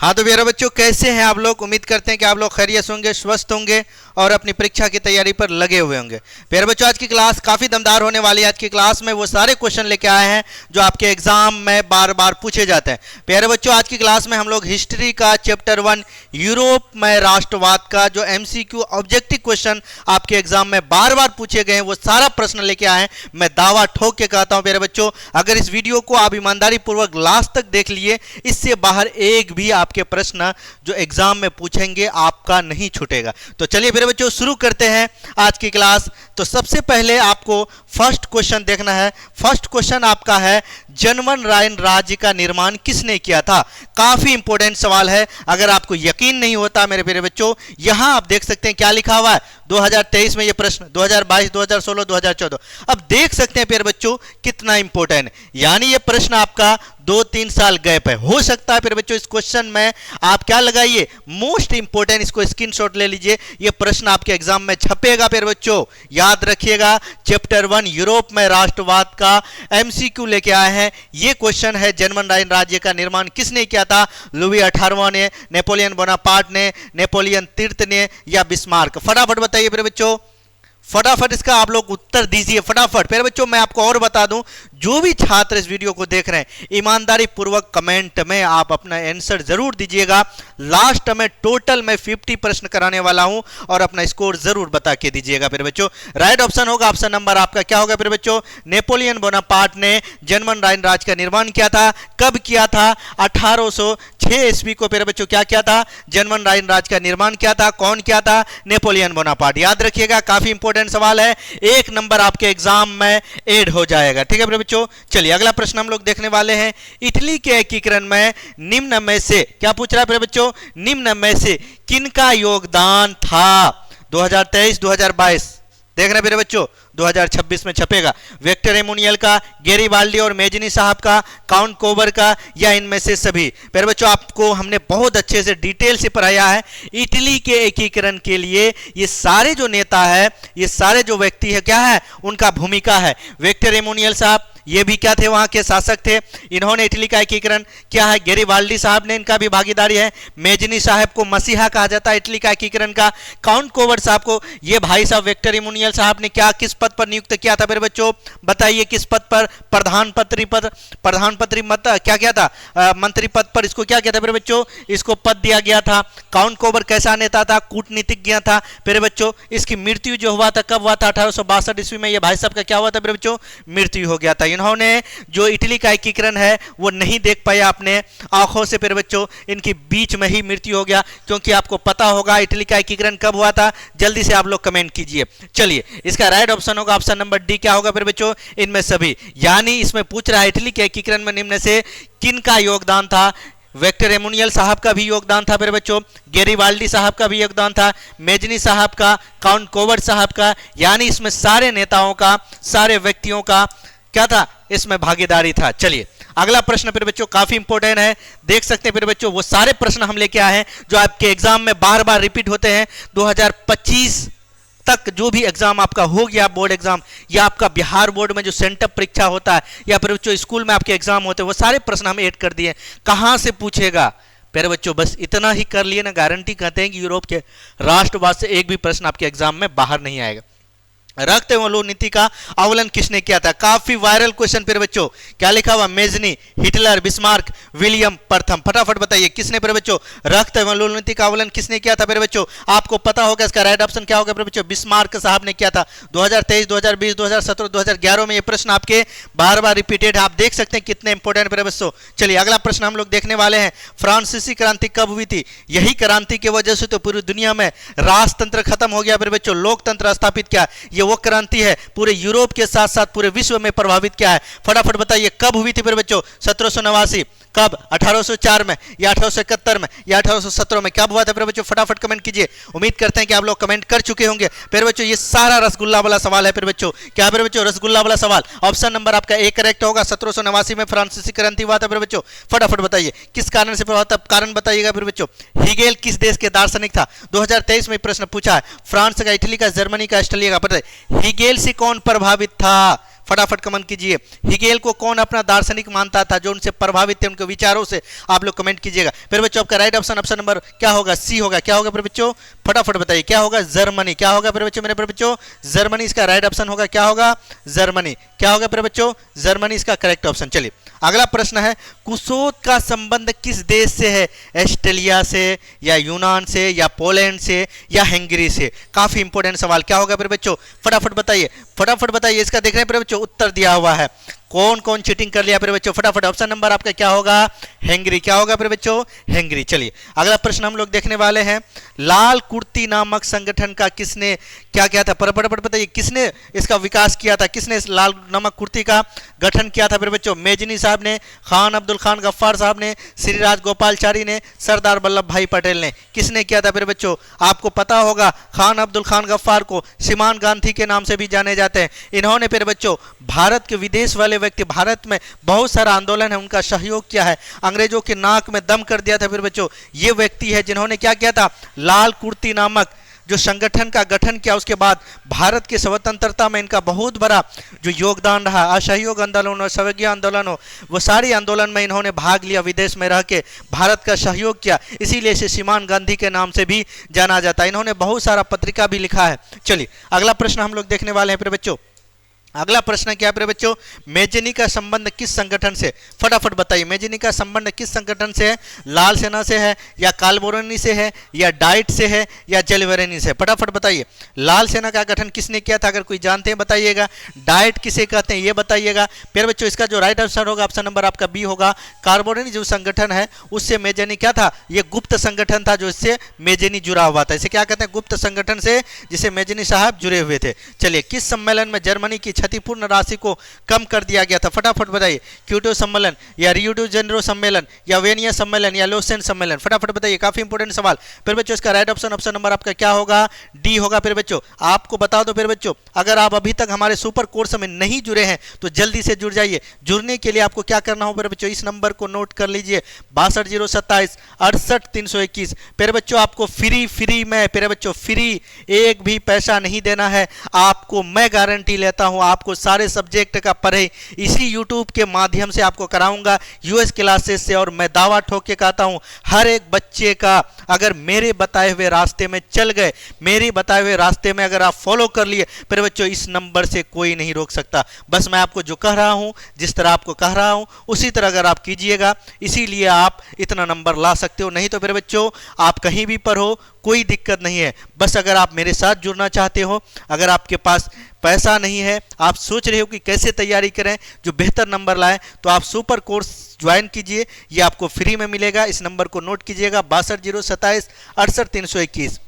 हाँ तो प्यारे बच्चों, कैसे हैं आप लोग। उम्मीद करते हैं कि आप लोग खैरियत होंगे, स्वस्थ होंगे और अपनी परीक्षा की तैयारी पर लगे हुए होंगे। प्यारे बच्चों, आज की क्लास काफ़ी दमदार होने वाली है। आज की क्लास में वो सारे क्वेश्चन लेके आए हैं जो आपके एग्जाम में बार बार पूछे जाते हैं। प्यारे बच्चों, आज की क्लास में हम लोग हिस्ट्री का चैप्टर 1 यूरोप में राष्ट्रवाद का जो MCQ ऑब्जेक्टिव क्वेश्चन आपके एग्जाम में बार बार पूछे गए हैं वो सारा प्रश्न लेके आए हैं। मैं दावा ठोक के कहता हूं प्यारे बच्चों, अगर इस वीडियो को आप ईमानदारी पूर्वक लास्ट तक देख लिए, इससे बाहर एक भी आपके प्रश्न जो एग्जाम में पूछेंगे आपका नहीं छूटेगा। तो चलिए मेरे बच्चों शुरू करते हैं आज की क्लास। तो सबसे पहले आपको फर्स्ट क्वेश्चन देखना है। फर्स्ट क्वेश्चन आपका है, जर्मन राइन राज्य का निर्माण किसने किया था। काफी इंपॉर्टेंट सवाल है। अगर आपको यकीन नहीं होता मेरे प्यारे बच्चों, यहां आप देख सकते हैं क्या लिखा हुआ है 2023 में ये प्रश्न, 2022, 2016, 2014। अब देख सकते हैं प्यारे बच्चों कितना इंपॉर्टेंट है। यानी ये प्रश्न आपका 2-3 साल गैप है। हो सकता है प्यारे बच्चों इस क्वेश्चन में आप क्या लगाइए, मोस्ट इंपॉर्टेंट, इसको स्क्रीनशॉट ले लीजिए। ये प्रश्न आपके एग्जाम में छपेगा प्यारे बच्चों, याद रखिएगा। चैप्टर 1 यूरोप में राष्ट्रवाद का MCQ लेके आए हैं। ये क्वेश्चन है, जर्मन राइन राज्य का निर्माण किसने किया था। लुई 18वां ने, नेपोलियन बोनापार्ट ने, नेपोलियन तृतीय ने या बिस्मार्क। फटाफट बताइए प्यारे बच्चों, फटाफट इसका आप लोग उत्तर दीजिए फटाफट। प्यारे बच्चों मैं आपको और बता दूं, जो भी छात्र इस वीडियो को देख रहे हैं ईमानदारी पूर्वक कमेंट में आप अपना आंसर जरूर दीजिएगा। लास्ट में टोटल में 50 प्रश्न कराने वाला हूं और अपना स्कोर जरूर बता के दीजिएगा प्यारे बच्चों। राइट ऑप्शन होगा, ऑप्शन नंबर आपका क्या होगा प्यारे बच्चों, नेपोलियन बोनापार्ट ने जर्मन राइन राज्य का निर्माण किया था। कब किया था, 1806 ईस्वी को प्यारे बच्चों क्या किया था, जर्मन राइन राज्य का निर्माण किया था। कौन किया था, नेपोलियन बोनापार्ट। याद रखिएगा, काफी इंपॉर्टेंट सवाल है, 1 नंबर आपके एग्जाम में ऐड हो जाएगा। ठीक है प्यारे बच्चों, चलिए अगला प्रश्न हम लोग देखने वाले हैं। इटली के एकीकरण में निम्न में से, क्या पूछ रहा है प्यारे बच्चों, निम्न में से किनका योगदान था। 2023, 2022 देख रहे हैं मेरे बच्चों, 2026 में छपेगा। विक्टर एमुनियल का, गेरिबाल्डी और मेजनी साहब का, काउंट कोबर का या इनमें से सभी। मेरे बच्चों आपको हमने बहुत अच्छे से डिटेल से पढ़ाया है। इटली के एकीकरण के लिए ये सारे जो नेता है, ये सारे जो व्यक्ति है, क्या है उनका भूमिका है। विक्टर एमुनियल साहब ये भी क्या थे, वहां के शासक थे, इन्होंने इटली का एकीकरण किया है। गेरिबाल्डी साहब ने, इनका भी भागीदारी है। मेजनी साहब को मसीहा कहा जाता है इटली का एकीकरण का। काउंट कोबर साहब को, ये भाई साहब विक्टर एमुनियल साहब ने क्या किस पद पर नियुक्त किया था मेरे बच्चों, बताइए किस पद पर, प्रधानमंत्री मत क्या किया था, मंत्री पद पर इसको क्या किया था मेरे बच्चों, इसको पद दिया गया था। काउंट कोबर कैसा नेता था, कूटनीतिज्ञ था मेरे बच्चों। इसकी मृत्यु जो हुआ था कब हुआ था, 1862 ईस्वी में। ये भाई साहब का क्या हुआ था मेरे बच्चों, मृत्यु हो गया था। इन्होंने जो इटली का एकीकरण है वो नहीं देख पाया अपने आंखों से मेरे बच्चों, इनकी बीच में ही मृत्यु हो गया। क्योंकि आपको पता होगा इटली का एकीकरण कब हुआ था, जल्दी से आप लोग कमेंट कीजिए। चलिए इसका राइट ऑप्शन होगा ऑप्शन नंबर डी, क्या होगा मेरे बच्चों, इनमें सभी। यानी इसमें पूछ रहा है इटली के एकीकरण में निम्न से किनका योगदान था। विक्टर एमुनियल साहब का भी योगदान था मेरे बच्चों, गेरिबाल्डी साहब का भी योगदान था, मेजनी साहब का, काउंट कोबर साहब का। यानी इसमें सारे नेताओं का, सारे व्यक्तियों का क्या था, इसमें भागीदारी था। चलिए अगला प्रश्न फिर बच्चों काफी इंपॉर्टेंट है। देख सकते हैं फिर बच्चों वो सारे प्रश्न हम लेके आए हैं जो आपके एग्जाम में बार बार रिपीट होते हैं। 2025 तक जो भी एग्जाम आपका हो गया, बोर्ड एग्जाम या आपका बिहार बोर्ड में जो सेंटर परीक्षा होता है या फिर बच्चों स्कूल में आपके एग्जाम होते हैं, वो सारे प्रश्न हम ऐड कर दिए। कहां से पूछेगा प्यारे बच्चों, बस इतना ही कर लिए ना, गारंटी कहते हैं कि यूरोप के राष्ट्रवाद से एक भी प्रश्न आपके एग्जाम में बाहर नहीं आएगा। रक्त एवं लोह नीति का अवलन किसने किया था। काफी वायरल क्वेश्चन फिर बच्चों, क्या लिखा हुआ, मेजनी, हिटलर, बिस्मार्क, विलियम प्रथम। फटाफट बताइए किसने फिर बच्चों रक्त एवं लोह नीति का अवलन किसने किया था फिर बच्चों। आपको पता होगा इसका राइट ऑप्शन क्या होगा फिर बच्चों, बिस्मार्क साहब ने किया था। 2023, 2020, 2017, 2011 में ये प्रश्न आपके बार बार रिपीटेड है। आप देख सकते हैं कितने इंपॉर्टेंट फिर बच्चों। चलिए अगला प्रश्न हम लोग देखने वाले हैं। फ्रांसीसी क्रांति कब हुई थी। यही क्रांति की वजह से तो पूरी दुनिया में राजतंत्र खत्म हो गया फिर बच्चों, लोकतंत्र स्थापित किया। वो क्रांति है पूरे यूरोप के साथ साथ पूरे विश्व में प्रभावित किया है। फटाफट बताइए कब हुई थी फिर बच्चों, 1789 कब, 1804 में या 1871 में या 1817 में, कब हुआ था फिर बच्चों, फटाफट कमेंट कीजिए। उम्मीद करते हैं कि आप लोग कमेंट कर चुके होंगे। फिर बच्चों ये सारा रसगुल्ला वाला सवाल है फिर बच्चों, क्या फिर बच्चों, रसगुल्ला वाला सवाल। ऑप्शन नंबर आपका ए करेक्ट होगा। 1789 में फ्रांसीसी क्रांति हुआ था फिर बच्चों। फटाफट बताइए किस कारण से प्रभावित था, कारण बताइएगा फिर बच्चों। हिगेल किस देश के दार्शनिक था। 2023 में प्रश्न पूछा है, फ्रांस का, इटली का, जर्मनी का, ऑस्ट्रेलिया का। पता है हिगेल से कौन प्रभावित था, फटाफट कमेंट कीजिए। हिगेल को कौन अपना दार्शनिक मानता था, जो उनसे प्रभावित थे, उनके विचारों से, आप लोग कमेंट कीजिएगा। फिर बच्चों आपका राइट ऑप्शन ऑप्शन नंबर क्या होगा, सी होगा। क्या होगा फिर बच्चों, फटाफट बताइए क्या होगा, जर्मनी। क्या होगा फिर बच्चों, मेरे बच्चों जर्मनी इसका राइट ऑप्शन होगा। क्या होगा, जर्मनी। क्या होगा फिर बच्चों, जर्मनी इसका करेक्ट ऑप्शन। चलिए अगला प्रश्न है, कुशोथ का संबंध किस देश से है, ऑस्ट्रेलिया से या यूनान से या पोलैंड से या हंगरी से। काफी इंपॉर्टेंट सवाल। क्या होगा फिर बच्चों, फटाफट बताइए, फटाफट बताइए। इसका देख रहे हैं फिर बच्चों, उत्तर दिया हुआ है। कौन कौन चीटिंग कर लिया फिर बच्चों, फटाफट। ऑप्शन नंबर आपका क्या होगा, हंगरी। क्या होगा फिर बच्चों, हंगरी। चलिए अगला प्रश्न हम लोग देखने वाले हैं, लाल कुर्ती नामक संगठन का किसने क्या किया था, फटाफट बताइए, किसने इसका विकास किया था, किसने इस लाल नमक कुर्ती का गठन किया था फिर बच्चों। मेजनी साहब ने, खान अब्दुल खान गफ्फार साहब ने, श्री राजगोपालचारी ने, सरदार वल्लभ भाई पटेल ने, किसने किया था फिर बच्चों। आपको पता होगा खान अब्दुल खान गफ्फार को सीमान गांधी के नाम से भी जाने जाते हैं। इन्होंने फिर बच्चों भारत के विदेश वाले व्यक्ति, भारत में बहुत सारा आंदोलन है उनका सहयोग किया है, अंग्रेजों के नाक में दम कर दिया था फिर बच्चों। ये व्यक्ति है जिन्होंने क्या किया था, लाल कुर्ती नामक जो संगठन का गठन किया। उसके बाद भारत की स्वतंत्रता में इनका बहुत बड़ा जो योगदान रहा, असहयोग आंदोलन हो, स्वज्ञ आंदोलन हो, वो सारी आंदोलन में इन्होंने भाग लिया, विदेश में रह के भारत का सहयोग किया, इसीलिए इसे सीमान गांधी के नाम से भी जाना जाता है। इन्होंने बहुत सारा पत्रिका भी लिखा है। चलिए अगला प्रश्न हम लोग देखने वाले हैं फिर बच्चों। अगला प्रश्न क्या है बच्चों, मेजनी का संबंध किस संगठन से, फटाफट बताइए। मेजनी का संबंध किस संगठन से है, लाल सेना से है या कालबोरनी से है या डाइट से है या जलवेरेनी से, फटाफट बताइए। लाल सेना का गठन किसने किया था, अगर कोई जानते हैं बताइएगा। डाइट किसे कहते हैं ये बताइएगा। फिर बच्चों इसका जो राइट आंसर होगा ऑप्शन नंबर आपका बी होगा। कार्बोरनी जो संगठन है उससे मेजनी क्या था, ये गुप्त संगठन था जो इससे मेजनी जुड़ा हुआ था। इसे क्या कहते हैं, गुप्त संगठन से जिसे मेजनी साहब जुड़े हुए थे। चलिए किस सम्मेलन में जर्मनी की क्षतिपूर्ण राशि को कम कर दिया गया था, फटाफट बताइए। क्योटो सम्मेलन या रियो डी जेनेरो सम्मेलन या वेनिया सम्मेलन या लोसेन सम्मेलन, फटाफट बताइए। काफी इंपोर्टेंट सवाल। फिर बच्चों इसका राइट ऑप्शन ऑप्शन नंबर आपका क्या होगा, डी होगा। फिर बच्चों आपको बता दो फिर बच्चों, अगर आप अभी तक हमारे सुपर कोर्स में नहीं जुड़े हैं तो जल्दी से जुड़ जाइए। जुड़ने के लिए आपको क्या करना होगा बच्चों, इस नंबर को नोट कर लीजिए, 62 68 321। फिर बच्चों आपको फ्री में, फिर बच्चों फ्री, एक भी पैसा नहीं देना है आपको। मैं गारंटी लेता हूं आपको सारे सब्जेक्ट का पढ़ाई इसी यूट्यूब के माध्यम से आपको कराऊंगा, यूएस क्लासेस से। और मैं दावा ठोक के कहता हूं हर एक बच्चे का अगर मेरे बताए हुए रास्ते में चल गए, मेरे बताए हुए रास्ते में अगर आप फॉलो कर लिए, फिर बच्चों इस नंबर से कोई नहीं रोक सकता। बस मैं आपको जो कह रहा हूं, जिस तरह आपको कह रहा हूं, उसी तरह अगर आप कीजिएगा, इसीलिए आप इतना नंबर ला सकते हो। नहीं तो फिर बच्चों आप कहीं भी पर हो, कोई दिक्कत नहीं है। बस अगर आप मेरे साथ जुड़ना चाहते हो, अगर आपके पास पैसा नहीं है, आप सोच रहे हो कि कैसे तैयारी करें जो बेहतर नंबर लाएं, तो आप सुपर कोर्स ज्वाइन कीजिए, ये आपको फ्री में मिलेगा। इस नंबर को नोट कीजिएगा, 62 68 321।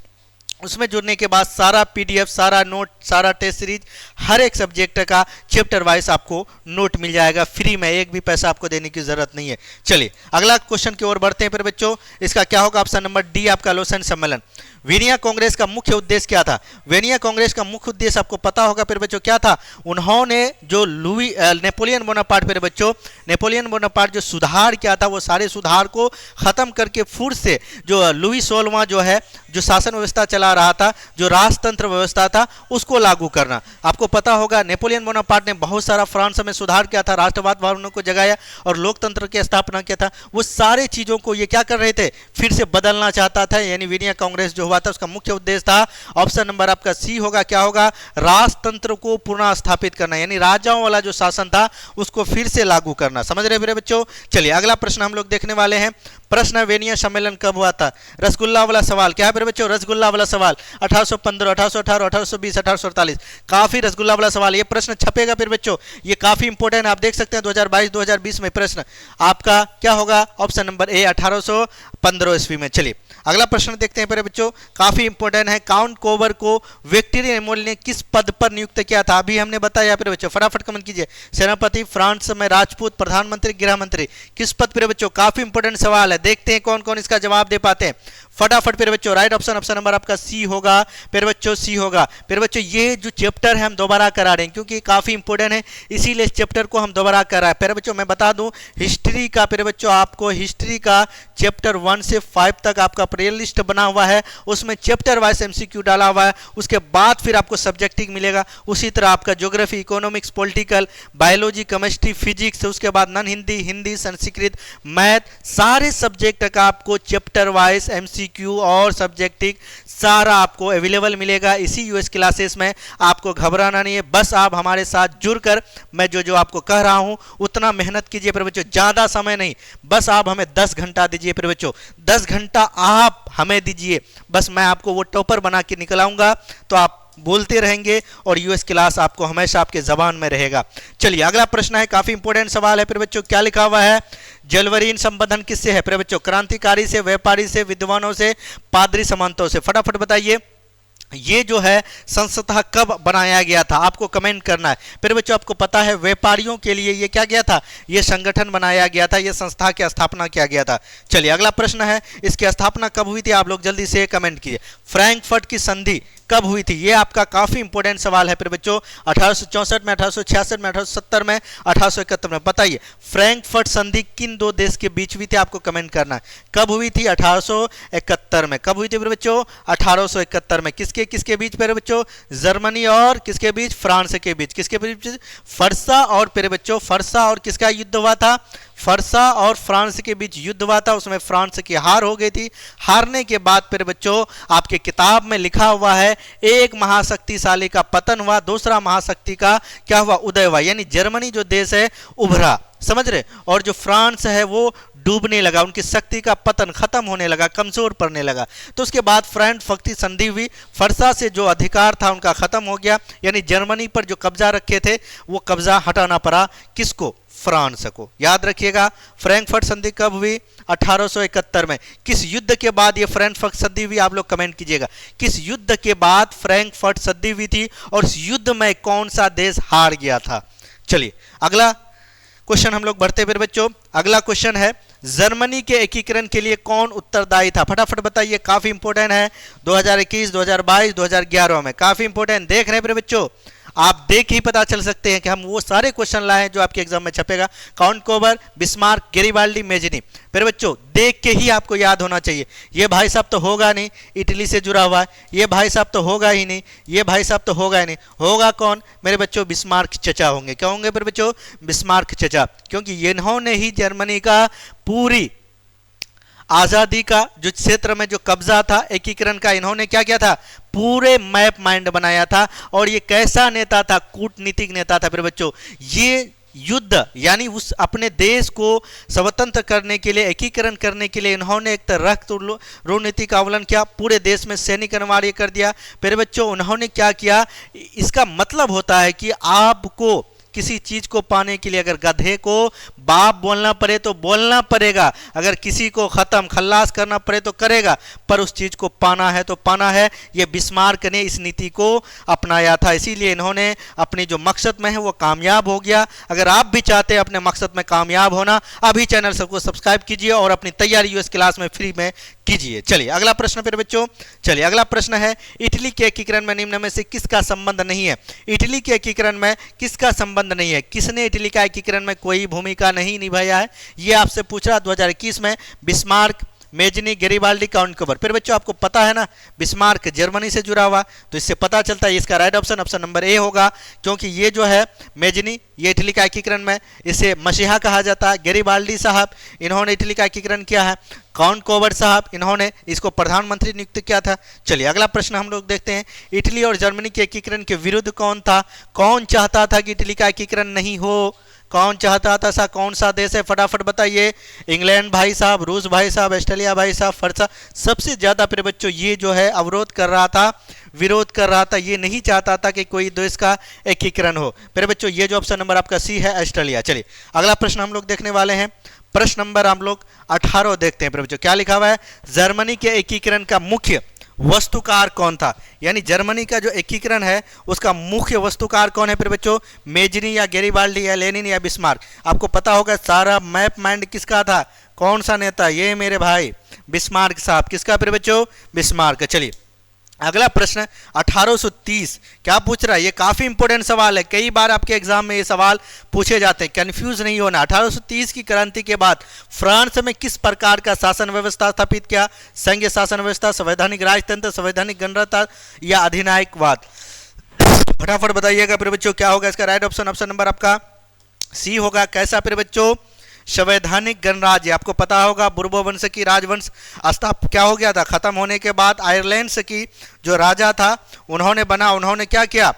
उसमें जुड़ने के बाद सारा पीडीएफ, सारा नोट, सारा टेस्ट सीरीज, हर एक सब्जेक्ट का चैप्टर वाइज आपको नोट मिल जाएगा फ्री में, एक भी पैसा आपको देने की जरूरत नहीं है। चलिए अगला क्वेश्चन की ओर बढ़ते हैं फिर बच्चों। इसका क्या होगा, ऑप्शन नंबर डी आपका लोसेन सम्मेलन। वीनिया कांग्रेस का मुख्य उद्देश्य क्या था, वेनिया कांग्रेस का मुख्य उद्देश्य आपको पता होगा फिर बच्चों क्या था। उन्होंने जो नेपोलियन बोनापार्ट, फिर बच्चों नेपोलियन बोनापार्ट जो सुधार किया था, वो सारे सुधार को खत्म करके फिर से जो लुई 16वां जो है, जो शासन व्यवस्था चला रहा था, जो राजतंत्र व्यवस्था था, उसको लागू करना। आपको पता होगा नेपोलियन बोनापार्ट ने बहुत सारा फ्रांस में सुधार किया था, राष्ट्रवाद भावना को जगाया और लोकतंत्र की स्थापना किया था। वो सारे चीजों को ये क्या कर रहे थे, फिर से बदलना चाहता था। यानी वीनिया कांग्रेस जो था उसका मुख्य उद्देश्य था, ऑप्शन नंबर आपका सी होगा। क्या होगा, राजतंत्र को पुनः स्थापित करना, यानी राजाओं वाला जो शासन था उसको फिर से लागू करना। समझ रहे मेरे बच्चों। चलिए अगला प्रश्न हम लोग देखने वाले हैं। प्रश्न वेनिया सम्मेलन कब हुआ था, रसगुल्ला वाला सवाल। क्या है मेरे बच्चों, रसगुल्ला वाला सवाल। 1815, 1818, 1820, 1848। काफी रसगुल्ला वाला सवाल। ये प्रश्न छपेगा फिर बच्चों, ये काफी इंपोर्टेंट। आप देख सकते हैं 2022-2020 में प्रश्न आपका क्या होगा, ऑप्शन नंबर ए 1815 ईस्वी में। चलिए अगला प्रश्न देखते हैं बच्चों, काफी इंपोर्टेंट है। काउंट कोबर को विक्टोरिया मेमोरियल ने किस पद पर नियुक्त किया था, अभी हमने बताया फिर बच्चों, फटाफट कमेंट कीजिए। सेनापति, फ्रांस में राजपूत, प्रधानमंत्री, गृह मंत्री, किस पद पर बच्चों, काफी इंपोर्टेंट सवाल है। देखते हैं कौन कौन इसका जवाब दे पाते हैं। फटाफट प्यारे बच्चों, राइट ऑप्शन ऑप्शन नंबर आपका सी होगा प्यारे बच्चों, सी होगा। प्यारे बच्चों ये जो चैप्टर है हम दोबारा करा रहे हैं क्योंकि काफी इंपॉर्टेंट है, इसीलिए इस चैप्टर को हम दोबारा कर रहे हैं। प्यारे बच्चों मैं बता दूं हिस्ट्री का, प्यारे बच्चों आपको हिस्ट्री का चैप्टर 1 से 5 तक आपका प्ले लिस्ट बना हुआ है, उसमें चैप्टर वाइज एमसीक्यू डाला हुआ है, उसके बाद फिर आपको सब्जेक्टिव मिलेगा। उसी तरह आपका geography, economics, political, biology, chemistry, physics, उसके बाद नॉन हिंदी, हिंदी, संस्कृत, मैथ, सारे सब्जेक्ट का आपको चैप्टर वाइज एमसीक्यू और सब्जेक्टिव सारा आपको अवेलेबल मिलेगा इसी यूएस क्लासेस में। आपको घबराना नहीं है, बस आप हमारे साथ जुड़कर मैं जो जो आपको कह रहा हूं उतना मेहनत कीजिए प्यारे बच्चों, ज्यादा समय नहीं, बस आप हमें 10 घंटा दीजिए प्यारे बच्चों, 10 घंटा आप हमें दीजिए, बस मैं आपको वो टॉपर बना के निकलाऊंगा, तो आप बोलते रहेंगे और यूएस क्लास आपको हमेशा आपके जबान में रहेगा। चलिए अगला प्रश्न है, काफी इंपॉर्टेंट सवाल है प्यारे बच्चों। क्या लिखा हुआ है? जलवरीन संबंधन किससे है प्यारे बच्चों? क्रांतिकारी से, व्यापारी से, विद्वानों से, पादरी सामंतों से। फटाफट बताइए ये जो है संस्था कब बनाया गया था, आपको कमेंट करना है। फिर बच्चों आपको पता है व्यापारियों के लिए ये क्या गया था, ये संगठन बनाया गया था, ये संस्था की स्थापना किया गया था। चलिए अगला प्रश्न है, इसकी स्थापना कब हुई थी, आप लोग जल्दी से कमेंट कीजिए। फ्रैंकफर्ट की संधि कब हुई थी, ये आपका काफी इंपॉर्टेंट सवाल है फिर बच्चों। 1864 में, 1866 में, 1870 में, 1871 में। बताइए फ्रैंकफर्ट संधि किन दो देश के बीच हुई थी, आपको कमेंट करना है। कब हुई थी? 1871 में। कब हुई थी फिर बच्चों? 1871 में। किसके किसके बीच फिर बच्चों? जर्मनी और किसके बीच? फ्रांस के बीच। किसके बीच? फरसा और फिर बच्चों, फरसा और किसका युद्ध हुआ था? फरसा और फ्रांस के बीच युद्ध हुआ था, उसमें फ्रांस की हार हो गई थी। हारने के बाद फिर बच्चों आपके किताब में लिखा हुआ है एक महाशक्तिशाली का पतन हुआ, दूसरा महाशक्ति का क्या हुआ? उदय हुआ। यानी जर्मनी जो देश है उभरा, समझ रहे, और जो फ्रांस है वो डूबने लगा, उनकी शक्ति का पतन खत्म होने लगा, कमजोर पड़ने लगा। तो उसके बाद फ्रैंकफर्ट संधि हुई, फरसा से जो अधिकार था उनका खत्म हो गया, यानी जर्मनी पर जो कब्जा रखे थे वो कब्जा हटाना पड़ा, किसको? फ्रांस को। याद रखिएगा फ्रैंकफर्ट संधि कब हुई? 1871 में। किस युद्ध के बाद ये फ्रैंकफर्ट संधि हुई, आप लोग कमेंट कीजिएगा। किस युद्ध के बाद फ्रैंकफर्ट संधि हुई थी और इस युद्ध में कौन सा देश हार गया था? चलिए अगला क्वेश्चन हम लोग बढ़ते फिर बच्चों। अगला क्वेश्चन है जर्मनी के एकीकरण के लिए कौन उत्तरदायी था? फटाफट बताइए, काफी इंपॉर्टेंट है। 2021, 2022, 2011 में काफी इंपॉर्टेंट देख रहे हैं फिर बच्चों, आप देख ही पता चल सकते हैं कि हम वो सारे क्वेश्चन लाए हैं जो आपके एग्जाम में छपेगा। काउंटकोबर, बिस्मार्क, गैरिबाल्डी, मेजनी। फिर बच्चों देख के ही आपको याद होना चाहिए। ये भाई साहब तो होगा नहीं, इटली से जुड़ा हुआ है, ये भाई साहब तो होगा ही नहीं, ये भाई साहब तो होगा ही नहीं। होगा कौन मेरे बच्चों? बिस्मार्क चचा होंगे। क्या होंगे फिर बच्चों? बिस्मार्क चचा, क्योंकि इन्होंने ही जर्मनी का पूरी आजादी का जो क्षेत्र में जो कब्जा था एकीकरण का, इन्होंने क्या किया था? पूरे मैप माइंड बनाया था। और ये कैसा नेता था? कूटनीतिक नेता था फिर बच्चों। ये युद्ध यानी उस अपने देश को स्वतंत्र करने के लिए, एकीकरण करने के लिए इन्होंने एक तरह रणनीति का अवलंबन किया, पूरे देश में सैनिक अनिवार्य कर दिया। फिर बच्चों उन्होंने क्या किया? इसका मतलब होता है कि आपको किसी चीज को पाने के लिए अगर गधे को बाप बोलना पड़े तो बोलना पड़ेगा, अगर किसी को खत्म खल्लास करना पड़े तो करेगा, पर उस चीज को पाना है तो पाना है। ये बिस्मार्क ने इस नीति को अपनाया था, इसीलिए इन्होंने अपनी जो मकसद में है वो कामयाब हो गया। अगर आप भी चाहते हैं अपने मकसद में कामयाब होना, अभी चैनल सबको सब्सक्राइब कीजिए और अपनी तैयारी यूएस क्लास में फ्री में कीजिए। चलिए अगला प्रश्न फिर बच्चों, चलिए अगला प्रश्न है इटली के एकीकरण में निम्न में से किसका संबंध नहीं है? इटली के एकीकरण में किसका संबंध नहीं है? किसने इटली का एकीकरण में कोई भूमिका नहीं निभाया है? ये आपसे पूछ रहा 2021 में। Bismarck, Mazzini, Garibaldi, count Cavour. फिर बच्चों आपको पता है ना बिस्मार्क जर्मनी से जुड़ा हुआ, तो इससे पता चलता है इसका right option option number A होगा, क्योंकि ये जो है मेजनी ये इटली का एकीकरण में, इसे मसीहा कहा जाता है। गैरिबाल्डी साहब इन्होंने इटली का एकीकरण किया है। काउंटकोबर साहब इन्होंने इसको प्रधानमंत्री नियुक्त किया था। चलिए अगला प्रश्न हम लोग देखते हैं, इटली और जर्मनी के एकीकरण के विरुद्ध कौन था? कौन चाहता था कि इटली का एकीकरण नहीं हो? कौन चाहता था? सा कौन सा देश है? फटाफट बताइए। इंग्लैंड भाई साहब, रूस भाई साहब, ऑस्ट्रेलिया भाई साहब, फरसा। सबसे ज्यादा प्रिय बच्चों ये जो है अवरोध कर रहा था, विरोध कर रहा था, ये नहीं चाहता था कि कोई देश का एकीकरण हो। प्रिय बच्चों ये जो ऑप्शन नंबर आपका सी है, ऑस्ट्रेलिया। चलिए अगला प्रश्न हम लोग देखने वाले हैं, प्रश्न नंबर हम लोग 18 देखते हैं। प्रिय बच्चों क्या लिखा हुआ है? जर्मनी के एकीकरण का मुख्य वस्तुकार कौन था? यानी जर्मनी का जो एकीकरण है उसका मुख्य वस्तुकार कौन है? फिर बच्चों मेजनी या गैरिबाल्डी या लेनिन या बिस्मार्क। आपको पता होगा सारा मैप माइंड किसका था, कौन सा नेता? ये मेरे भाई बिस्मार्क साहब। किसका प्यारे बच्चों? बिस्मार्क। चलिए अगला प्रश्न 1830 क्या पूछ रहा है? ये काफी इंपॉर्टेंट सवाल है, कई बार आपके एग्जाम में ये सवाल पूछे जाते हैं, कंफ्यूज नहीं होना। 1830 की क्रांति के बाद फ्रांस में किस प्रकार का शासन व्यवस्था स्थापित किया? संघीय शासन व्यवस्था, संवैधानिक राजतंत्र, संवैधानिक गणतंत्र या अधिनायकवाद? फटाफट बताइएगा प्यारे बच्चों क्या होगा इसका राइट ऑप्शन? ऑप्शन नंबर आपका सी होगा। कैसा प्यारे बच्चों? संवैधानिक गणराज्य। आपको पता होगा बुर्बो वंश की राजवंश क्या हो गया था? खत्म होने के बाद आयरलैंड की जो राजा था उन्होंने क्या किया?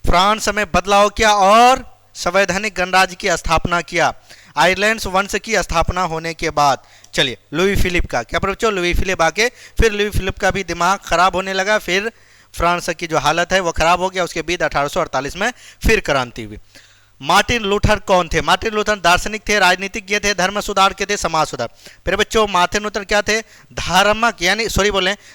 फ्रांस में बदलाव किया और संवैधानिक गणराज्य की स्थापना किया आयरलैंड वंश की स्थापना होने के बाद। चलिए लुई फिलिप का क्या बच्चों? लुई फिलिप आके फिर लुई फिलिप का भी दिमाग खराब होने लगा, फिर फ्रांस की जो हालत है वो खराब हो गया। उसके बाद 1848 में फिर क्रांति हुई। मार्टिन लूथर कौन थे? मार्टिन लूथर दार्शनिक थे, राजनीतिज्ञ थे, धर्म सुधार के थे, समाज सुधार। फिर बच्चों मार्टिन लूथर क्या थे? धार्मिक यानी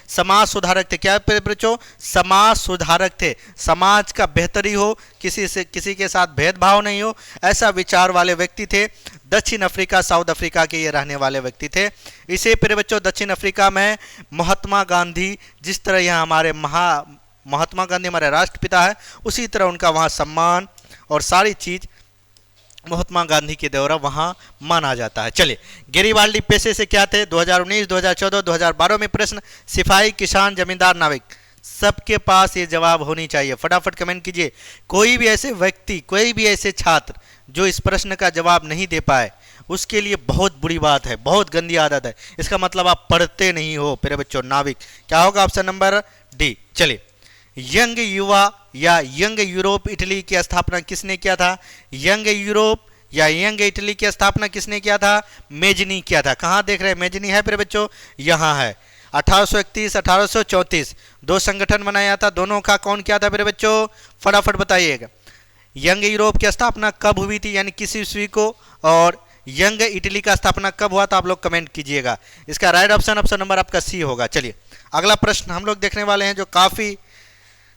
समाज सुधारक थे। क्या बच्चों? समाज सुधारक थे। समाज का बेहतरी हो, किसी के साथ भेदभाव नहीं हो, ऐसा विचार वाले व्यक्ति थे। दक्षिण अफ्रीका साउथ अफ्रीका के ये रहने वाले व्यक्ति थे। इसे फिर बच्चों दक्षिण अफ्रीका में महात्मा गांधी, जिस तरह यहाँ हमारे महात्मा गांधी हमारे राष्ट्रपिता है, उसी तरह उनका वहाँ सम्मान और सारी चीज महात्मा गांधी के द्वारा वहां माना जाता है। चलिए गेरिबाल्डी पेशे से क्या थे? 2019, 2014, 2012 में प्रश्न। सिपाही, किसान, जमींदार, नाविक, सबके पास ये जवाब होनी चाहिए। फटाफट कमेंट कीजिए। कोई भी ऐसे व्यक्ति, कोई भी ऐसे छात्र जो इस प्रश्न का जवाब नहीं दे पाए, उसके लिए बहुत बुरी बात है, बहुत गंदी आदत है। इसका मतलब आप पढ़ते नहीं हो प्यारे बच्चों। नाविक क्या होगा? Option number D. चलिए यंग युवा या यंग यूरोप इटली की स्थापना किसने किया था? यंग यूरोप या यंग इटली की स्थापना किसने किया था? मेजनी किया था। कहाँ देख रहे हैं? मेजनी है प्यारे बच्चों, यहाँ है। 1831, 1834 दो संगठन बनाया था, दोनों का कौन किया था प्यारे बच्चों? फटाफट बताइएगा। यंग यूरोप की स्थापना कब हुई थी, यानी किस ईस्वी को? और यंग इटली का स्थापना कब हुआ था? आप लोग कमेंट कीजिएगा। इसका राइट ऑप्शन ऑप्शन नंबर आपका सी होगा। चलिए अगला प्रश्न हम लोग देखने वाले हैं जो काफी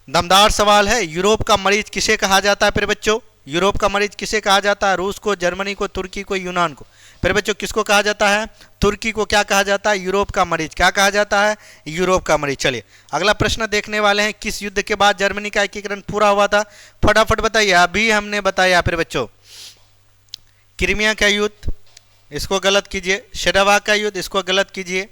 दमदार सवाल है। यूरोप का मरीज किसे कहा जाता है प्यारे बच्चों? यूरोप का मरीज किसे कहा जाता है? रूस को, जर्मनी को, तुर्की को, यूनान को? प्यारे बच्चों किसको कहा जाता है? तुर्की को क्या कहा जाता है? यूरोप का मरीज क्या कहा जाता है? यूरोप का मरीज। चलिए अगला प्रश्न देखने वाले हैं। किस युद्ध के बाद जर्मनी का एकीकरण पूरा हुआ था? फटाफट बताइए। अभी हमने बताया प्यारे बच्चों क्रीमिया का युद्ध, इसको गलत कीजिए। शेडावा का युद्ध, इसको गलत कीजिए।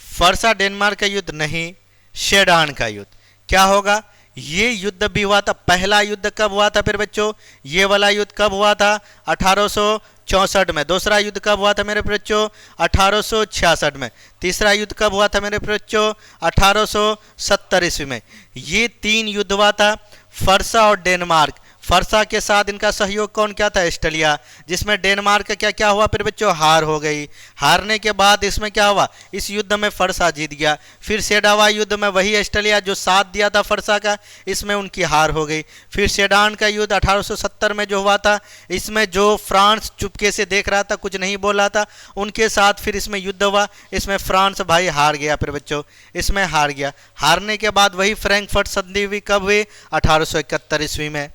फरसा डेनमार्क का युद्ध नहीं, शेडान का युद्ध। क्या होगा? ये युद्ध भी हुआ था। पहला युद्ध कब हुआ था फिर बच्चों? ये वाला युद्ध कब हुआ था? 1864 में। दूसरा युद्ध कब हुआ था मेरे बच्चों? 1866 में। तीसरा युद्ध कब हुआ था मेरे बच्चों? 1870 ईस्वी में। ये 3 युद्ध हुआ था। फरसा और डेनमार्क, फरसा के साथ इनका सहयोग कौन क्या था? ऑस्ट्रेलिया, जिसमें डेनमार्क का क्या क्या हुआ फिर बच्चों? हार हो गई। हारने के बाद इसमें क्या हुआ? इस युद्ध में फरसा जीत गया। फिर सेडावा युद्ध में वही ऑस्ट्रेलिया जो साथ दिया था फरसा का, इसमें उनकी हार हो गई। फिर सेडान का युद्ध 1870 में जो हुआ था, इसमें जो फ्रांस चुपके से देख रहा था, कुछ नहीं बोल रहा था, उनके साथ फिर इसमें युद्ध हुआ। इसमें फ्रांस भाई हार गया फिर बच्चों, इसमें हार गया। हारने के बाद वही फ्रैंकफर्ट संधि हुई। कब हुई? 1871 ईस्वी में।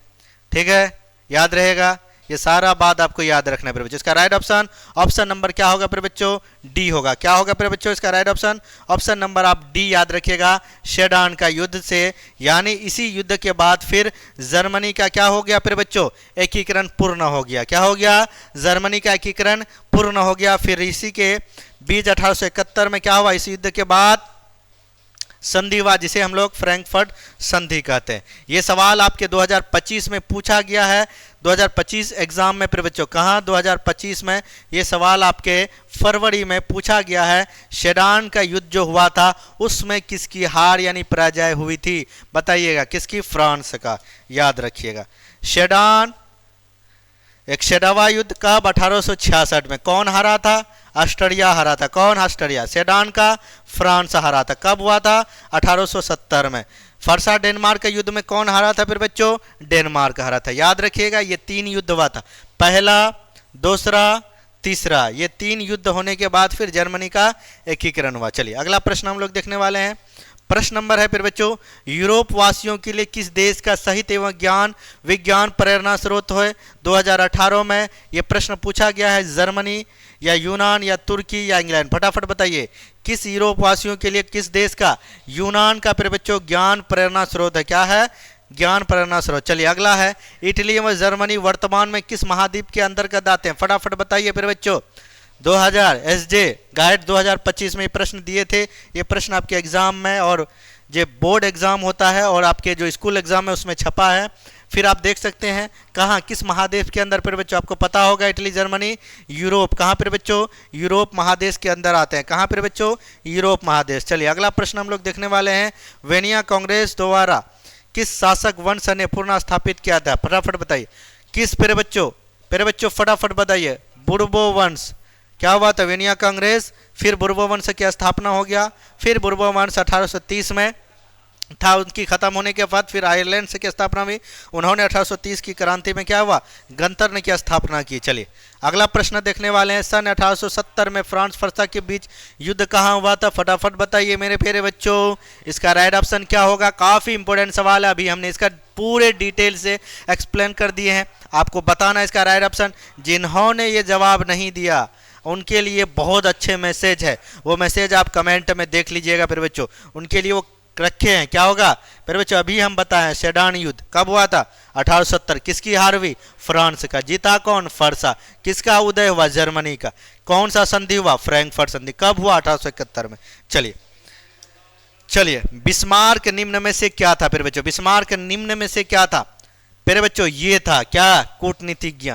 ठीक है, याद रहेगा। ये सारा बात आपको याद रखना है बच्चों। इसका राइट ऑप्शन ऑप्शन नंबर क्या होगा फिर बच्चों? डी होगा। क्या होगा फिर बच्चों इसका राइट ऑप्शन? ऑप्शन नंबर आप डी याद रखिएगा। शेडान का युद्ध से, यानी इसी युद्ध के बाद फिर जर्मनी का क्या हो गया फिर बच्चों? एकीकरण पूर्ण हो गया। क्या हो गया? जर्मनी का एकीकरण पूर्ण हो गया। फिर इसी के बीच 1871 में क्या हुआ? इस युद्ध के बाद संधि हुआ, जिसे हम लोग फ्रैंकफर्ट संधि कहते हैं। ये सवाल आपके 2025 में पूछा गया है। 2025 एग्जाम में फिर बच्चों कहाँ? 2025 में ये सवाल आपके फरवरी में पूछा गया है। शेडान का युद्ध जो हुआ था उसमें किसकी हार यानी पराजय हुई थी? बताइएगा। किसकी? फ्रांस का। याद रखिएगा। शेडान एक शेडावा युद्ध कब? 1866 में। कौन हारा था? ऑस्ट्रिया हारा था। कौन? ऑस्ट्रिया। सेडान का फ्रांस हारा था। कब हुआ था? 1870 में। फरसा डेनमार्क के युद्ध में कौन हारा था फिर बच्चों? डेनमार्क हारा था। याद रखिएगा ये 3 युद्ध हुआ था। पहला, दूसरा, तीसरा, ये 3 युद्ध होने के बाद फिर जर्मनी का एकीकरण हुआ। चलिए अगला प्रश्न हम लोग देखने वाले हैं। प्रश्न नंबर है फिर बच्चों, यूरोप वासियों के लिए किस देश का साहित्य एवं ज्ञान विज्ञान प्रेरणा स्रोत है? 2018 में यह प्रश्न पूछा गया है। जर्मनी या यूनान या तुर्की या इंग्लैंड? फटाफट बताइए, किस यूरोप वासियों के लिए किस देश का? यूनान का फिर बच्चों ज्ञान प्रेरणा स्रोत है। क्या है? ज्ञान प्रेरणा स्रोत। चलिए अगला है, इटली एवं जर्मनी वर्तमान में किस महाद्वीप के अंतर्गत आते हैं? फटाफट बताइए फिर बच्चों। 2000 एसजे गाइड 2025 में ये प्रश्न दिए थे। ये प्रश्न आपके एग्जाम में और जो बोर्ड एग्जाम होता है और आपके जो स्कूल एग्जाम है उसमें छपा है। फिर आप देख सकते हैं कहाँ, किस महादेश के अंदर फिर बच्चों? आपको पता होगा, इटली जर्मनी यूरोप। कहाँ पर बच्चों? यूरोप महादेश के अंदर आते हैं। कहाँ पर बच्चों? यूरोप महादेश। चलिए अगला प्रश्न हम लोग देखने वाले हैं, वेनिया कांग्रेस द्वारा किस शासक वंश ने पुनः स्थापित किया था? फटाफट बताइए, किस प्यारे बच्चों फटाफट बताइए। बुर्बो वंश। क्या हुआ था? वेनिया कांग्रेस, फिर बुर्बो वंश की स्थापना हो गया। फिर बुर्बो वंश 1830 में था, उनकी खत्म होने के बाद फिर आयरलैंड से की स्थापना हुई। उन्होंने 1830 की क्रांति में क्या हुआ? गणतंत्र की स्थापना की। चलिए अगला प्रश्न देखने वाले हैं, सन 1870 में फ्रांस फरसा के बीच युद्ध कहाँ हुआ था? फटाफट बताइए मेरे प्यारे बच्चों। इसका राइट ऑप्शन क्या होगा? काफी इंपॉर्टेंट सवाल है, अभी हमने इसका पूरे डिटेल से एक्सप्लेन कर दिए हैं। आपको बताना इसका राइट ऑप्शन। जिन्होंने ये जवाब नहीं दिया उनके लिए बहुत अच्छे मैसेज है, वो मैसेज आप कमेंट में देख लीजिएगा फिर बच्चों। उनके लिए वो रखे हैं। क्या होगा फिर बच्चों? अभी हम बताएं, सेडान युद्ध कब हुआ था? 1870। किसकी हार हुई? फ्रांस का। जीता कौन? फरसा। किसका उदय हुआ? जर्मनी का। कौन सा संधि हुआ? फ्रैंकफर्ट संधि। कब हुआ? 1871 में। चलिए बिस्मार्क निम्न में से क्या था फिर बच्चों? बिस्मार्क निम्न में से क्या था फिर बच्चों? ये था क्या? कूटनीतिज्ञ।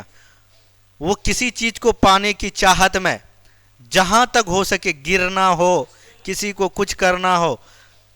वो किसी चीज को पाने की चाहत में जहां तक हो सके गिरना हो, किसी को कुछ करना हो,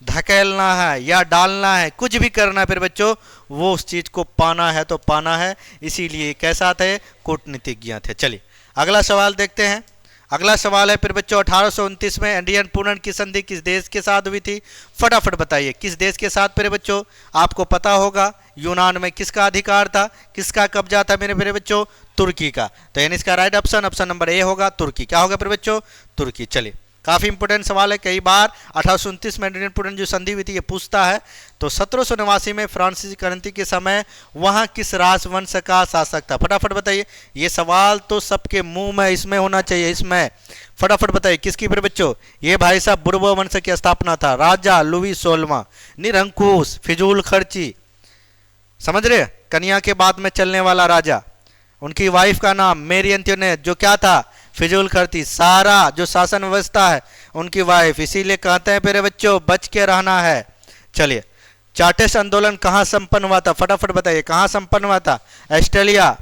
धकेलना है या डालना है, कुछ भी करना है फिर बच्चों, वो उस चीज को पाना है तो पाना है। इसीलिए कैसा थे? कूटनीतिज्ञ थे। चलिए अगला सवाल देखते हैं। अगला सवाल है फिर बच्चों, 1829 में इंडियन पूर्ण की संधि किस देश के साथ हुई थी? फटाफट बताइए, किस देश के साथ फिर बच्चों? आपको पता होगा, यूनान में किसका अधिकार था, किसका कब्जा था मेरे बच्चों? तुर्की का। तो यानी इसका राइट ऑप्शन नंबर ए होगा, तुर्की। क्या होगा फिर बच्चों? तुर्की। चलिए काफी इंपोर्टेंट सवाल है, कई बार 1829 में इंडियन पूर्ण जो संधि हुई थी ये पूछता है। तो 1789 में फ्रांसीसी क्रांति के समय वहां किस राजवंश का शासक था? फटाफट बताइए। ये सवाल तो सबके मुंह में इसमें होना चाहिए, इसमें फटाफट बताइए किसकी फिर बच्चों? ये भाई साहब बुर्बो वंश की स्थापना था। राजा लुई 16वां, निरंकुश, फिजूल खर्ची, समझ रहे? कन्या के बाद में चलने वाला राजा। उनकी वाइफ का नाम मेरी एंटोनेट, जो क्या था? फिजूल खर्ची। सारा जो शासन व्यवस्था है उनकी वाइफ। इसीलिए कहते हैं मेरे बच्चों बच के रहना है। चलिए चार्टिस्ट आंदोलन कहाँ संपन्न हुआ था? फटाफट बताइए कहाँ संपन्न हुआ था? ऑस्ट्रेलिया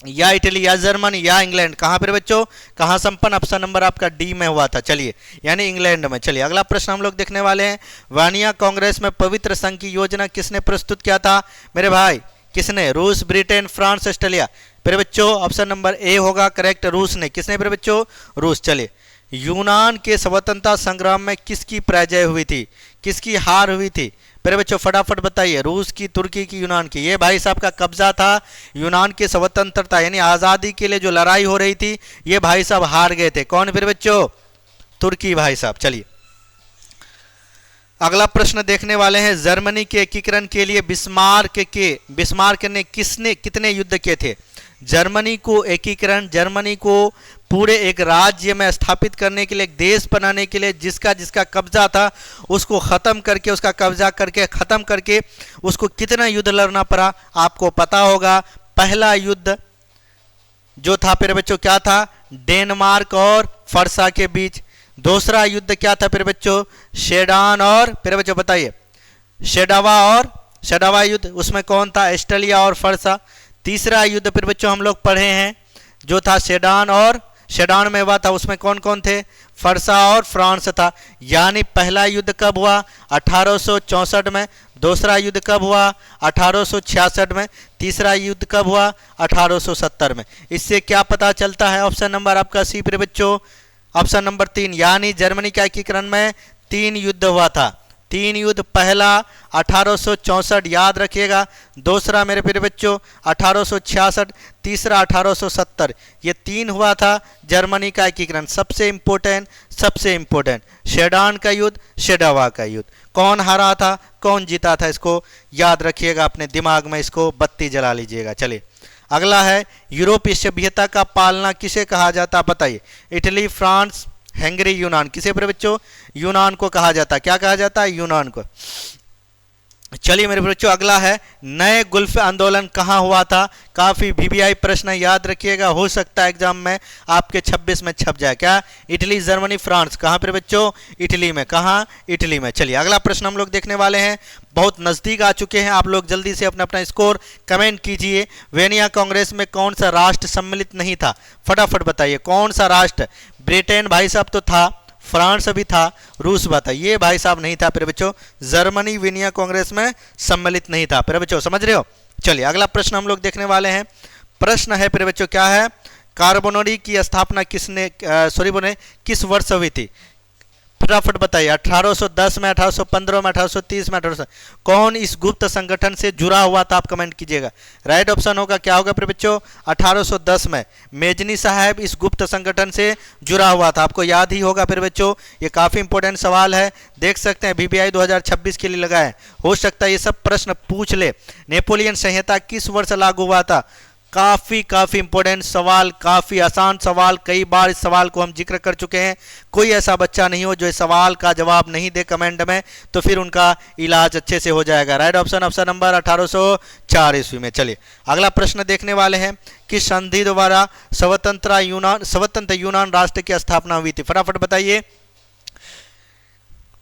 या इटली या जर्मनी या इंग्लैंड? कहाँ पर बच्चों? कहाँ संपन्न? ऑप्शन नंबर आपका डी में हुआ था। चलिए यानी इंग्लैंड में। चलिए अगला प्रश्न हम लोग देखने वाले हैं, वानिया कांग्रेस में पवित्र संघ की योजना किसने प्रस्तुत किया था मेरे भाई? किसने? रूस, ब्रिटेन, फ्रांस, ऑस्ट्रेलिया? मेरे बच्चों ऑप्शन नंबर ए होगा करेक्ट, रूस ने। किसने मेरे बच्चों? रूस। चलिए यूनान के स्वतंत्रता संग्राम में किसकी पराजय हुई थी, किसकी हार हुई थी मेरे बच्चों? फटाफट बताइए। रूस की, तुर्की की, यूनान की? ये भाई साहब का कब्जा था। यूनान की स्वतंत्रता यानी आज़ादी के लिए जो लड़ाई हो रही थी ये भाई साहब हार गए थे। कौन फिर बच्चों? तुर्की भाई साहब। चलिए अगला प्रश्न देखने वाले हैं, जर्मनी के एकीकरण के लिए बिस्मार्क ने कितने युद्ध किए थे? जर्मनी को एकीकरण, जर्मनी को पूरे एक राज्य में स्थापित करने के लिए, एक देश बनाने के लिए जिसका कब्जा था उसको खत्म करके, उसका कब्जा करके खत्म करके उसको कितना युद्ध लड़ना पड़ा आपको पता होगा। पहला युद्ध जो था मेरे बच्चों क्या था? डेनमार्क और फरसा के बीच। दूसरा युद्ध क्या था मेरे बच्चों? शेडान और मेरे बच्चों बताइए शेडावा युद्ध, उसमें कौन था? ऑस्ट्रेलिया और फरसा। तीसरा युद्ध फिर बच्चों हम लोग पढ़े हैं जो था शेडान में हुआ था, उसमें कौन कौन थे? फरसा और फ्रांस था। यानी पहला युद्ध कब हुआ? 1864 में। दूसरा युद्ध कब हुआ? 1866 में। तीसरा युद्ध कब हुआ? 1870 में। इससे क्या पता चलता है? ऑप्शन नंबर आपका सी फिर बच्चों, ऑप्शन नंबर 3। यानी जर्मनी के एकीकरण में 3 युद्ध हुआ था। तीन युद्ध, पहला 1864 याद रखिएगा, दूसरा मेरे प्रिय बच्चों 1866, तीसरा 1870। ये तीन हुआ था जर्मनी का एकीकरण। सबसे इंपॉर्टेंट शेडान का युद्ध, शेडावा का युद्ध। कौन हारा था, कौन जीता था, इसको याद रखिएगा, अपने दिमाग में इसको बत्ती जला लीजिएगा। चलिए अगला है, यूरोपीय सभ्यता का पालना किसे कहा जाता, बताइए। इटली, फ्रांस, हंगरी, यूनान। किसे प्रिय बच्चों, यूनान को कहा जाता है। क्या कहा जाता है, यूनान को। चलिए मेरे बच्चों अगला है, नए गुल्फ आंदोलन कहाँ हुआ था। काफी वीवीआई प्रश्न याद रखिएगा, हो सकता है एग्जाम में आपके 26 में छप जाए। क्या, इटली, जर्मनी, फ्रांस। कहाँ पर बच्चों, इटली में। कहाँ, इटली में। चलिए अगला प्रश्न हम लोग देखने वाले हैं, बहुत नजदीक आ चुके हैं आप लोग, जल्दी से अपना अपना स्कोर कमेंट कीजिए। वेनिया कांग्रेस में कौन सा राष्ट्र सम्मिलित नहीं था, फटाफट बताइए कौन सा राष्ट्र। ब्रिटेन भाई साहब तो था, फ्रांस भी था, रूस भी था, ये भाई साहब नहीं था प्रिय बच्चों। जर्मनी विनिया कांग्रेस में सम्मिलित नहीं था प्रिय बच्चों, समझ रहे हो। चलिए अगला प्रश्न हम लोग देखने वाले हैं। प्रश्न है प्रिय बच्चों, क्या है, कार्बोनरी की स्थापना किस वर्ष हुई थी, फटाफट बताइए। 1810 में, 1815 में, 1830 में, 1800। कौन इस गुप्त संगठन से जुड़ा हुआ था, आप कमेंट कीजिएगा। राइट ऑप्शन होगा, क्या होगा प्रिय बच्चों, 1810 में मेजनी साहब इस गुप्त संगठन से जुड़ा हुआ था। आपको याद ही होगा प्रिय बच्चों, ये काफी इंपॉर्टेंट सवाल है, देख सकते हैं वीवीआई 2026 के लिए लगा है, हो सकता है ये सब प्रश्न पूछ ले। नेपोलियन संहिता किस वर्ष लागू हुआ था, काफी इंपॉर्टेंट सवाल, काफी आसान सवाल, कई बार इस सवाल को हम जिक्र कर चुके हैं। कोई ऐसा बच्चा नहीं हो जो इस सवाल का जवाब नहीं दे कमेंट में, तो फिर उनका इलाज अच्छे से हो जाएगा। राइट ऑप्शन नंबर 1804 ईस्वी में। चलिए अगला प्रश्न देखने वाले हैं, कि संधि द्वारा स्वतंत्र यूनान राष्ट्र की स्थापना हुई थी, फटाफट बताइए।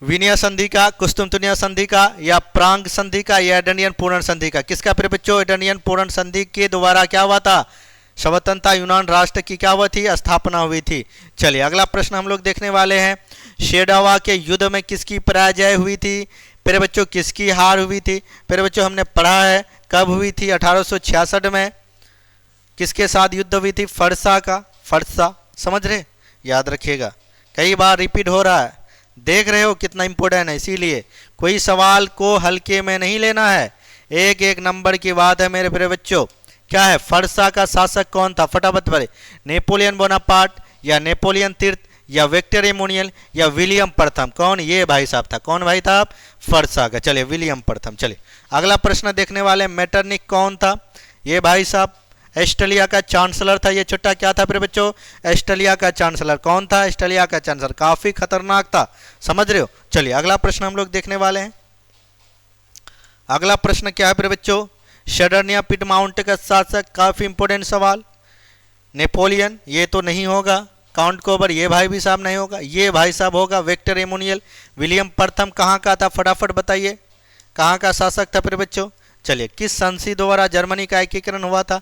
विनिया संधि का, कुस्तुंतनिया संधि का, या प्रांग संधि का, या एडनियन पूर्ण संधि का। किसका प्रिय बच्चों, एडनियन पूर्ण संधि के द्वारा क्या हुआ था, स्वतंत्रता यूनान राष्ट्र की क्या हुआ थी, स्थापना हुई थी। चलिए अगला प्रश्न हम लोग देखने वाले हैं, शेडावा के युद्ध में किसकी पराजय हुई थी, प्रिय बच्चों किसकी हार हुई थी। प्रिय बच्चों हमने पढ़ा है, कब हुई थी, 1866 में। किसके साथ युद्ध हुई थी, फरसा का, फरसा, समझ रहे, याद रखिएगा, कई बार रिपीट हो रहा है, देख रहे हो कितना इंपॉर्टेंट है, इसीलिए कोई सवाल को हल्के में नहीं लेना है, एक एक नंबर की बात है मेरे प्रिय बच्चों। क्या है, फरसा का शासक कौन था, फटाफट पढ़े। नेपोलियन बोनापार्ट, या नेपोलियन तीर्थ, या विक्टर एमोनियल, या विलियम प्रथम। कौन, ये भाई साहब था, कौन भाई था, फरसा का। चलिए विलियम प्रथम। चलिए अगला प्रश्न देखने वाले, मेटरनिक कौन था, ये भाई साहब ऑस्ट्रेलिया का चांसलर था। ये छोटा क्या था प्रिय बच्चों, ऑस्ट्रेलिया का चांसलर। कौन था, ऑस्ट्रेलिया का चांसलर, काफी खतरनाक था, समझ रहे हो। चलिए अगला प्रश्न हम लोग देखने वाले हैं। अगला प्रश्न क्या है प्रिय बच्चों, शडरनिया पिटमाउंट का शासक, काफी इंपॉर्टेंट सवाल। नेपोलियन, ये तो नहीं होगा। काउंट कोबर, ये भाई भी साहब नहीं होगा। ये भाई साहब होगा विक्टर एमोनियल। विलियम प्रथम कहाँ का था, फटाफट बताइए, कहाँ का शासक था प्रिय बच्चों। चलिए किस संधि द्वारा जर्मनी का एकीकरण हुआ था,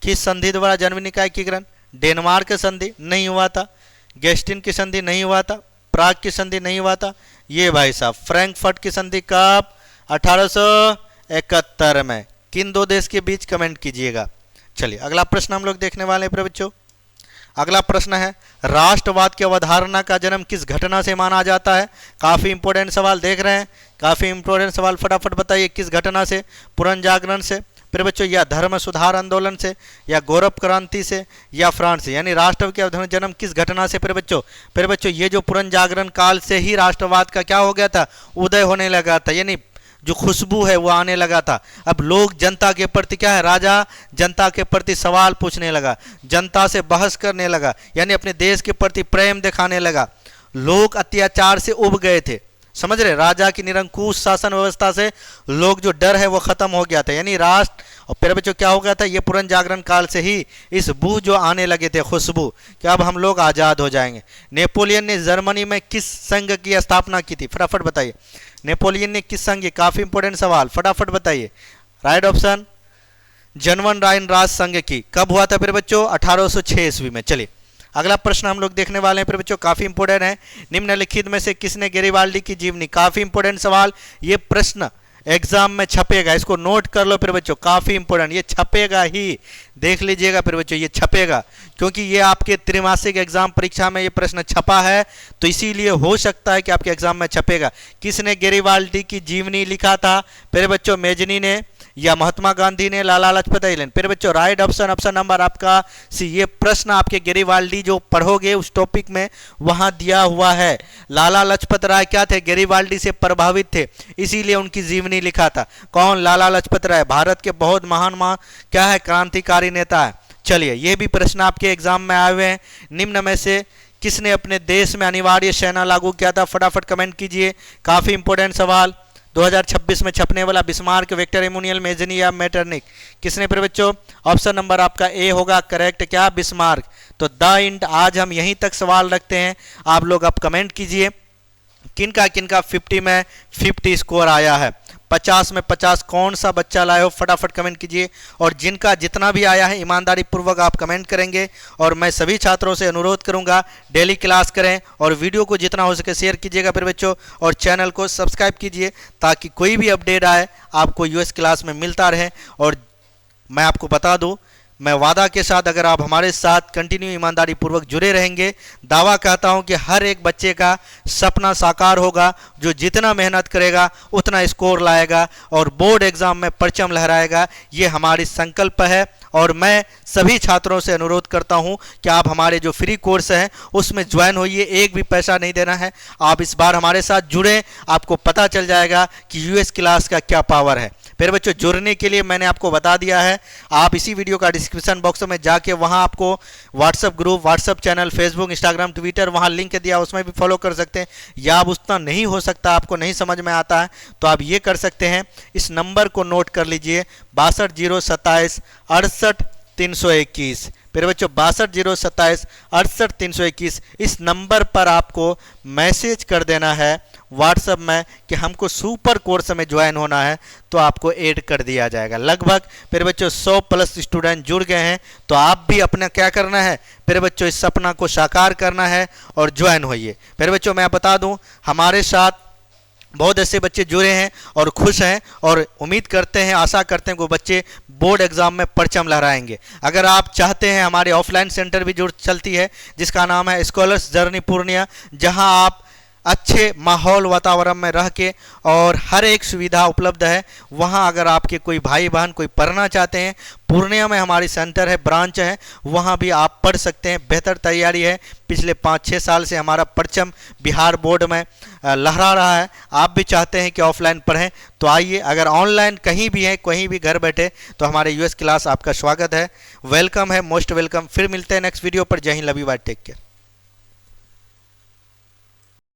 किस संधि द्वारा जर्मनी का एकीकरण, डेनमार्क संधि नहीं हुआ था, गेस्टिन की संधि नहीं हुआ था, प्राग की संधि नहीं हुआ था, ये भाई साहब फ्रैंकफर्ट की संधि कब, 1871 में। किन दो देश के बीच, कमेंट कीजिएगा। चलिए अगला प्रश्न हम लोग देखने वाले हैं प्रिय बच्चों। अगला प्रश्न है, राष्ट्रवाद की अवधारणा का जन्म किस घटना से माना जाता है। काफी इंपॉर्टेंट सवाल देख रहे हैं, काफी इंपॉर्टेंट सवाल, फटाफट बताइए किस घटना से, पुनर्जागरण से प्रिय बच्चों, या धर्म सुधार आंदोलन से, या गौरव क्रांति से, या फ्रांस से। यानी राष्ट्रवाद की अवधारणा जन्म किस घटना से प्रिय बच्चों। प्रिय बच्चों ये जो पुनर्जागरण काल से ही राष्ट्रवाद का क्या हो गया था, उदय होने लगा था, यानी जो खुशबू है वो आने लगा था। अब लोग जनता के प्रति क्या है, राजा जनता के प्रति सवाल पूछने लगा, जनता से बहस करने लगा, यानी अपने देश के प्रति प्रेम दिखाने लगा। लोग अत्याचार से उब गए थे, समझ रहे, राजा की निरंकुश शासन व्यवस्था से लोग जो डर है वो खत्म हो गया था, यानी राष्ट्र। और फिर बच्चों क्या हो गया था, ये पुनर्जागरण काल से ही इस बू जो आने लगे थे, खुशबू, कि अब हम लोग आज़ाद हो जाएंगे। नेपोलियन ने जर्मनी में किस संघ की स्थापना की थी, फटाफट बताइए। नेपोलियन ने किस संघ, काफी इंपॉर्टेंट सवाल, फटाफट बताइए। राइट ऑप्शन, जर्मन राइन राज संघ की। कब हुआ था फिर बच्चों, 1806 ईस्वी में। चलिए अगला प्रश्न हम लोग देखने वाले हैं फिर बच्चों, काफी इंपॉर्टेंट है। निम्नलिखित में से किसने गैरिबाल्डी की जीवनी, काफी इंपॉर्टेंट सवाल, ये प्रश्न एग्जाम में छपेगा, इसको नोट कर लो फिर बच्चों, काफी इंपॉर्टेंट, ये छपेगा ही, देख लीजिएगा फिर बच्चों, ये छपेगा, क्योंकि ये आपके त्रैमासिक एग्जाम परीक्षा में ये प्रश्न छपा है, तो इसीलिए हो सकता है कि आपके एग्जाम में छपेगा। किसने गैरिबाल्डी की जीवनी लिखा था? फिर बच्चों मेजनी ने, या महात्मा गांधी ने, लाला लाजपत राय ने? फिर बच्चों राइट ऑप्शन, ऑप्शन नंबर आपका सी। ये प्रश्न आपके गैरिबाल्डी जो पढ़ोगे उस टॉपिक में वहां दिया हुआ है। लाला लाजपत राय क्या थे? गैरिबाल्डी से प्रभावित थे, इसीलिए उनकी जीवनी लिखा था। कौन? लाला लाजपत राय, भारत के बहुत महान क्या है, क्रांतिकारी नेता है। चलिए, ये भी प्रश्न आपके एग्जाम में आए हुए हैं। निम्न में से किसने अपने देश में अनिवार्य सेना लागू किया था? फटाफट कमेंट कीजिए, काफी इंपॉर्टेंट सवाल। 2026 में छपने वाला बिस्मार्क, विक्टर एमुनियल, मेजनी या मेटरनिक? किसने? फिर बच्चों ऑप्शन नंबर आपका ए होगा करेक्ट, क्या? बिस्मार्क। तो द इंट आज हम यहीं तक सवाल रखते हैं, आप लोग अब कमेंट कीजिए किनका किनका 50 में 50 स्कोर आया है, 50 में 50 कौन सा बच्चा लाए हो, फटाफट कमेंट कीजिए। और जिनका जितना भी आया है ईमानदारी पूर्वक आप कमेंट करेंगे, और मैं सभी छात्रों से अनुरोध करूंगा डेली क्लास करें और वीडियो को जितना हो सके शेयर कीजिएगा फिर बच्चों, और चैनल को सब्सक्राइब कीजिए ताकि कोई भी अपडेट आए आपको यूएस क्लास में मिलता रहे। और मैं आपको बता दूं, मैं वादा के साथ अगर आप हमारे साथ कंटिन्यू ईमानदारी पूर्वक जुड़े रहेंगे, दावा कहता हूं कि हर एक बच्चे का सपना साकार होगा, जो जितना मेहनत करेगा उतना स्कोर लाएगा और बोर्ड एग्जाम में परचम लहराएगा। ये हमारी संकल्प है, और मैं सभी छात्रों से अनुरोध करता हूं कि आप हमारे जो फ्री कोर्स है उसमें ज्वाइन होइए, एक भी पैसा नहीं देना है। आप इस बार हमारे साथ जुड़ें, आपको पता चल जाएगा कि यूएस क्लास का क्या पावर है। फिर बच्चों जुड़ने के लिए मैंने आपको बता दिया है, आप इसी वीडियो का डिस्क्रिप्शन बॉक्स में जाके वहां आपको WhatsApp group, WhatsApp channel, Facebook, Instagram, Twitter, वहां लिंक दिया, उसमें भी फॉलो कर सकते हैं। या आप उतना नहीं हो सकता, आपको नहीं समझ में आता है, तो आप ये कर सकते हैं, इस नंबर को नोट कर लीजिए 62 027 68 321। फिर बच्चों 62 027 68 321, इस नंबर पर आपको मैसेज कर देना है व्हाट्सएप में कि हमको सुपर कोर्स में ज्वाइन होना है, तो आपको ऐड कर दिया जाएगा। लगभग फिर बच्चों 100 प्लस स्टूडेंट जुड़ गए हैं, तो आप भी अपना क्या करना है फिर बच्चों, इस सपना को साकार करना है और ज्वाइन होइए। फिर बच्चों मैं बता दूं, हमारे साथ बहुत ऐसे बच्चे जुड़े हैं और खुश हैं, और उम्मीद करते हैं, आशा करते हैं कि वो बच्चे बोर्ड एग्जाम में परचम लहराएंगे। अगर आप चाहते हैं, हमारे ऑफलाइन सेंटर भी जुड़ चलती है जिसका नाम है स्कॉलर्स जर्नी पूर्णिया, जहां आप अच्छे माहौल वातावरण में रह के और हर एक सुविधा उपलब्ध है। वहाँ अगर आपके कोई भाई बहन कोई पढ़ना चाहते हैं, पूर्णिया में हमारी सेंटर है, ब्रांच है, वहाँ भी आप पढ़ सकते हैं। बेहतर तैयारी है, पिछले 5-6 साल से हमारा परचम बिहार बोर्ड में लहरा रहा है। आप भी चाहते हैं कि ऑफलाइन पढ़ें, तो आइए। अगर ऑनलाइन कहीं भी है, कहीं भी घर बैठे, तो हमारे यूएस क्लास आपका स्वागत है, वेलकम है, मोस्ट वेलकम। फिर मिलते हैं नेक्स्ट वीडियो पर। जय Hind, love you, bye, take care.